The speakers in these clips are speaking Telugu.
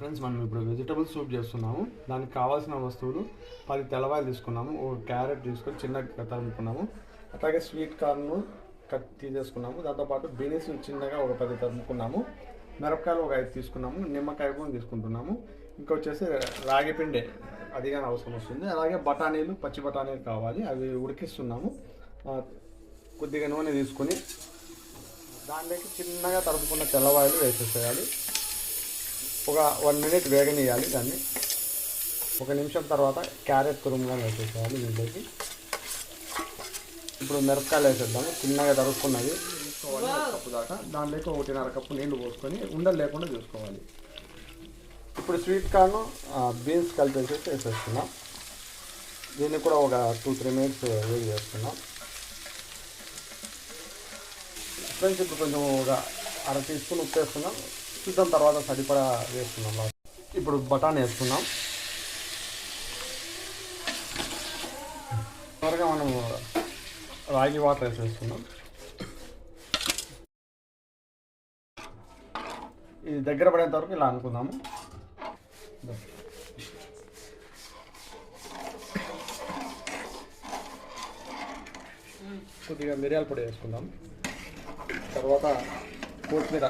ఫ్రెండ్స్, మనం ఇప్పుడు వెజిటబుల్ సూప్ చేస్తున్నాము. దానికి కావాల్సిన వస్తువులు 10 తెల్లవాయలు తీసుకున్నాము, ఒక క్యారెట్ తీసుకొని చిన్నగా తరుముకున్నాము, అట్లాగే స్వీట్ కార్న్ కట్ తీసేసుకున్నాము, దాంతోపాటు బీన్స్ చిన్నగా ఒక 10 తరుముకున్నాము, మిరపకాయలు ఒక 5 తీసుకున్నాము, నిమ్మకాయ కూడా తీసుకుంటున్నాము. ఇంకా వచ్చేసి రాగి పిండి అదిగా అవసరం వస్తుంది. అలాగే బఠానీలు, పచ్చి బఠానీలు కావాలి, అవి ఉడికిస్తున్నాము. కొద్దిగా నూనె తీసుకొని దాంట్లోకి చిన్నగా తరుముకున్న తెల్లవాయలు వేసేసేయాలి. ఒక 1 మినిట్ వేగనీయాలి దాన్ని. 1 నిమిషం తర్వాత క్యారెట్ తురుముగా వేసేసేయాలి దీంట్లోకి. ఇప్పుడు మిరపకాయలు వేసేద్దాము, చిన్నగా తరుక్కున్నది తీసుకోవాలి 1 కప్పు దాకా. దాంట్లోకి 1.5 కప్పు నీళ్లు పోసుకొని ఉండలు లేకుండా చూసుకోవాలి. ఇప్పుడు స్వీట్ కార్న్, బీన్స్ కలిపేసేసి వేసేస్తున్నాం. దీన్ని కూడా ఒక 2-3 మినిట్స్ వేడి చేసుకున్నాం. ఫ్రెండ్స్, ఇప్పుడు కొంచెం ఒక 1/2 టీ స్పూన్ ఉప్పు వేస్తున్నాం. చూద్దాం తర్వాత సరిపడా వేస్తున్నాం. ఇప్పుడు బఠానీ వేస్తున్నాం. త్వరగా మనం రాగి వాటర్ వేసేస్తున్నాం. ఇది దగ్గర పడేంత వరకు ఇలా అనుకుందాము. కొద్దిగా మిరియాల పొడి వేసుకుందాం. తర్వాత కొత్తిమీర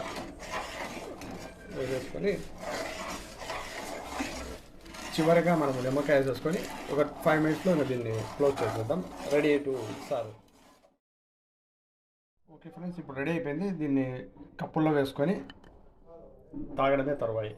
వేసేసుకొని చివరిగా మనం నిమ్మకాయ వేసేసుకొని ఒక 5 మినిట్స్లో దీన్ని క్లోజ్ చేసేద్దాం. Ready to serve. Okay friends, ఇప్పుడు రెడీ అయిపోయింది. దీన్ని కప్పుల్లో వేసుకొని తాగడమే తరువాయి.